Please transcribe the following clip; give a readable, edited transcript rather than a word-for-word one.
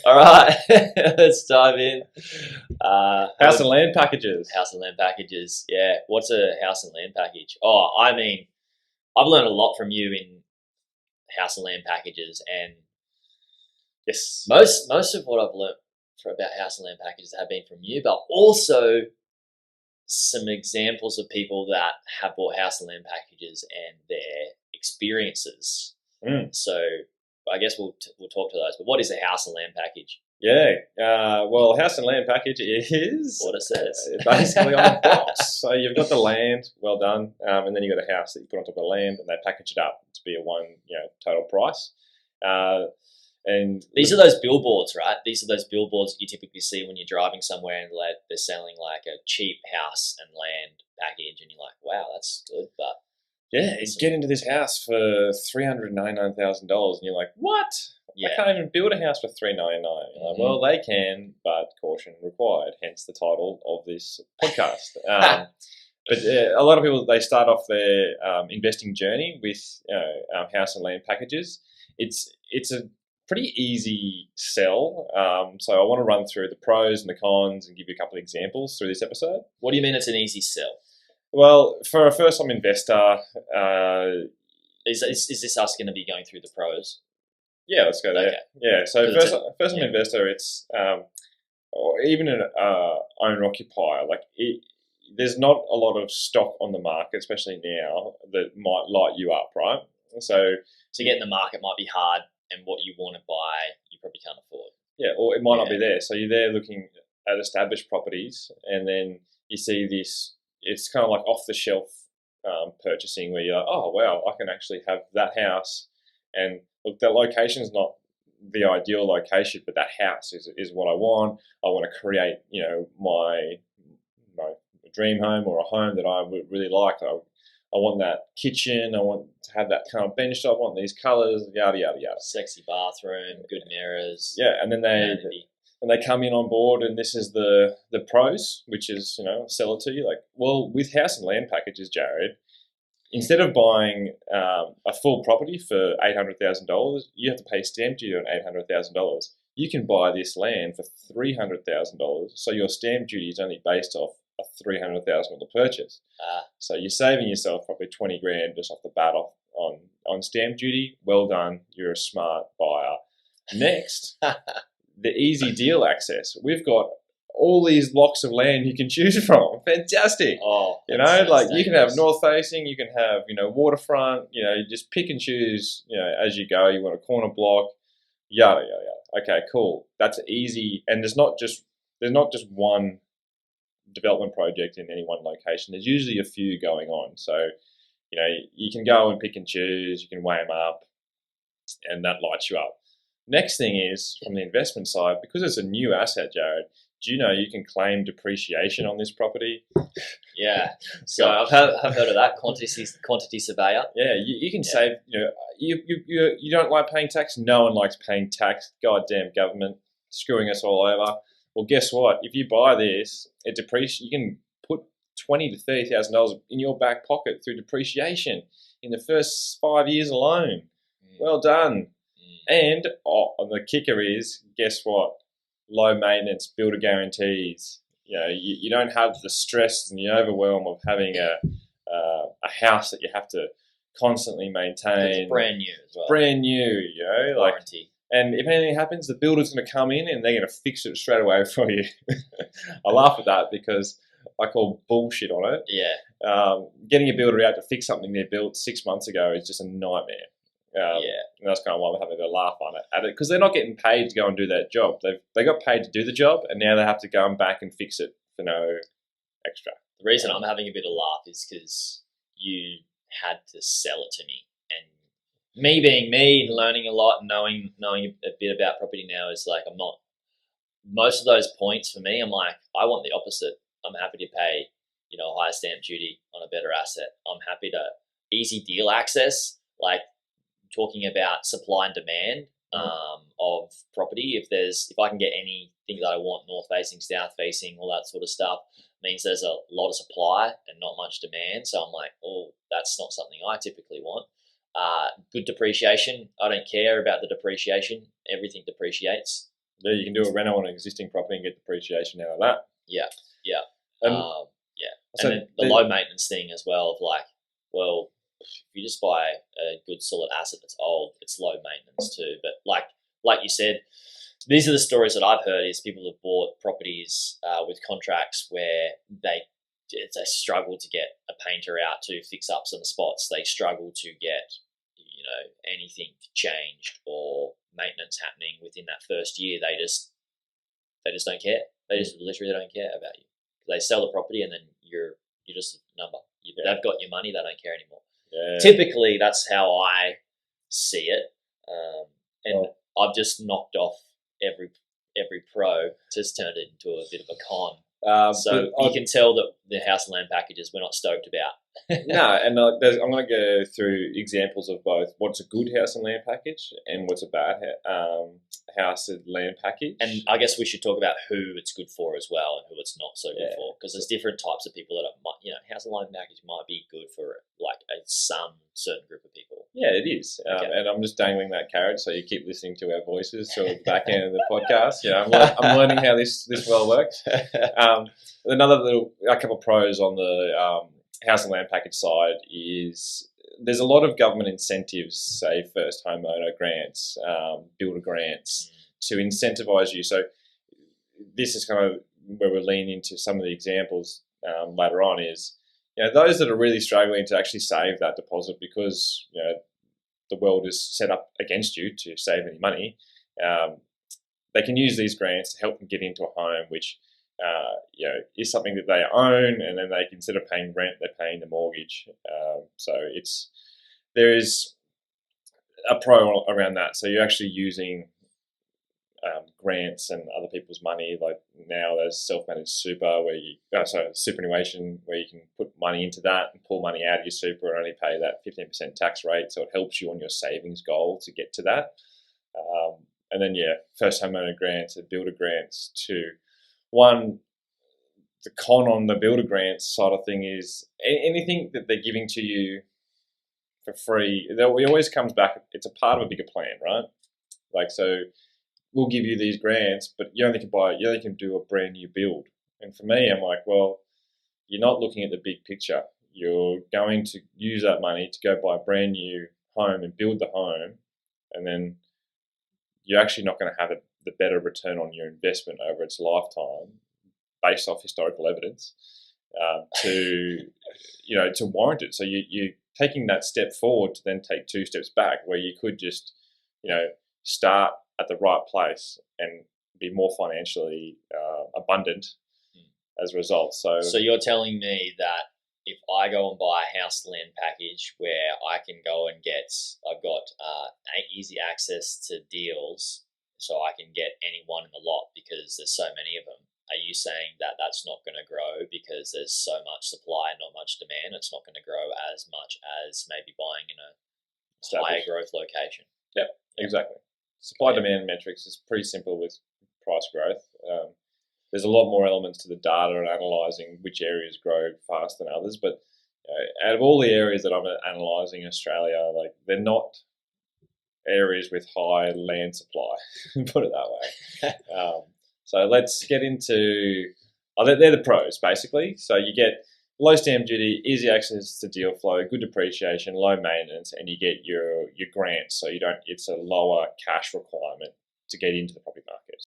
All right, let's dive in. House and land packages. House and land packages. Yeah, what's a house and land package? Oh, I mean, I've learned a lot from you in house and land packages, and Yes. most of what I've learned about house and land packages have been from you, but also some examples of people that have bought house and land packages and their experiences. So I guess we'll talk to those. But what is a house and land package? Yeah. Well, house and land package is What it says. basically on a box. So you've got the land, well done, and then you've got a house that you put on top of the land, and they package it up to be a one, total price. And these are those billboards, right? These are those billboards that you typically see when you're driving somewhere and they're selling like a cheap house and land package, and you're like, wow, that's good, but yeah, you get into this house for $399,000, and you're like, what? Yeah. I can't even build a house for $399. Like, well, they can, but caution required. Hence the title of this podcast. But a lot of people, they start off their investing journey with house and land packages. It's a pretty easy sell. So I want to run through the pros and the cons and give you a couple of examples through this episode. What do you mean it's an easy sell? Well, for a first-time investor, is this us going to be going through the pros? Yeah, let's go there. Okay. Yeah, so first-time investor, it's or even an owner-occupier. Like there's not a lot of stock on the market, especially now, that might light you up, right? So to get in the market might be hard, and what you want to buy, you probably can't afford. Yeah, or it might not be there. So you're there looking at established properties, and then you see this. It's kind of like off-the-shelf purchasing, where you're like, oh wow, I can actually have that house, and look, the location's not the ideal location, but that house is what I want. I want to create, my dream home, or a home that I would really like. I want that kitchen. I want to have that kind of bench top. I want these colours, yada yada yada. Sexy bathroom, good mirrors. Yeah, and then they come in on board, and this is the pros, which is sell it to you. Like, well, with house and land packages, Jaryd, instead of buying a full property for $800,000, you have to pay stamp duty on $800,000. You can buy this land for $300,000, so your stamp duty is only based off a $300,000 purchase. So you're saving yourself probably $20,000 just off the bat on stamp duty. Well done, you're a smart buyer. Next, the easy deal access. We've got all these blocks of land you can choose from. Fantastic. Oh, you can have north facing, you can have, waterfront, you just pick and choose, as you go. You want a corner block, yada, yada, yada. Okay, cool. That's easy. And there's not just one development project in any one location. There's usually a few going on. So, you can go and pick and choose, you can weigh them up, and that lights you up. Next thing is, from the investment side, because it's a new asset, Jaryd, do you know you can claim depreciation on this property? Yeah. So I've heard of that, quantity surveyor. Yeah, you can save, you don't like paying tax? No one likes paying tax. Goddamn government screwing us all over. Well, guess what? If you buy this, you can put $20,000 to $30,000 in your back pocket through depreciation in the first 5 years alone. Well done. And the kicker is, guess what? Low maintenance, builder guarantees. You don't have the stress and the overwhelm of having a house that you have to constantly maintain. It's brand new as well. Brand new, warranty. And if anything happens, the builder's going to come in and they're going to fix it straight away for you. I laugh at that because I call bullshit on it. Yeah. Getting a builder out to fix something they built 6 months ago is just a nightmare. And that's kind of why we're having a laugh on it at it, because they're not getting paid to go and do that job. They got paid to do the job, and now they have to go back and fix it for no extra. The reason I'm having a bit of laugh is because you had to sell it to me, and me being me, learning a lot, and knowing a bit about property now is like, I'm not. Most of those points for me, I'm like, I want the opposite. I'm happy to pay, higher stamp duty on a better asset. I'm happy to easy deal access, like talking about supply and demand of property. If I can get anything that I want, north facing, south facing, all that sort of stuff, means there's a lot of supply and not much demand. So I'm like, oh, that's not something I typically want. Good depreciation. I don't care about the depreciation. Everything depreciates. Yeah, you can do a reno on an existing property and get depreciation out of that. Yeah. And Yeah. so And then the low maintenance thing as well, of like, well, if you just buy a good solid asset that's old, it's low maintenance too. But like you said, these are the stories that I've heard is people have bought properties with contracts where they struggle to get a painter out to fix up some spots. They struggle to get, anything changed or maintenance happening within that first year. They just don't care. They just literally don't care about you. They sell the property and then you're just a number. They've got your money. They don't care anymore. Yeah. Typically, that's how I see it. And I've just knocked off every pro, just turned it into a bit of a con. So you can tell that the house and land packages we're not stoked about. No, and I'm going to go through examples of both what's a good house and land package and what's a bad house and land package. And I guess we should talk about who it's good for as well and who it's not so good for, because there's different types of people that house and land package might be good for like some certain group of people. Yeah, it is. Okay. And I'm just dangling that carrot so you keep listening to our voices to the back end of the podcast. I'm learning how this well works. A couple of pros on the house and land package side is there's a lot of government incentives, say first homeowner grants, builder grants, to incentivise you. So this is kind of where we'll lean into some of the examples later on is, those that are really struggling to actually save that deposit because, the world is set up against you to save any money. They can use these grants to help them get into a home, which is something that they own, and then they can, instead of paying rent, they're paying the mortgage. So there is a pro around that. So you're actually using grants and other people's money. Like now there's self-managed super superannuation where you can put money into that and pull money out of your super and only pay that 15% tax rate. So it helps you on your savings goal to get to that. And then first homeowner grants and builder grants too. One, the con on the builder grants side of thing is anything that they're giving to you for free, it always comes back. It's a part of a bigger plan, right? Like, so we'll give you these grants, but you only can do a brand new build. And for me, I'm like, well, you're not looking at the big picture. You're going to use that money to go buy a brand new home and build the home, and then you're actually not going to have the better return on your investment over its lifetime, based off historical evidence, to warrant it. So you're taking that step forward to then take 2 steps back, where you could just, start at the right place and be more financially abundant as a result. So you're telling me that if I go and buy a house land package where I can go and I've got easy access to deals, so I can get anyone in the lot because there's so many of them. Are you saying that that's not going to grow because there's so much supply and not much demand? It's not going to grow as much as maybe buying in a higher growth location. Yeah, exactly. Supply-demand metrics is pretty simple with price growth. There's a lot more elements to the data and analysing which areas grow faster than others. But out of all the areas that I'm analysing in Australia, like, they're not areas with high land supply, put it that way. So let's get into, they're the pros, basically. So you get low stamp duty, easy access to deal flow, good depreciation, low maintenance, and you get your grants. So it's a lower cash requirement to get into the property market.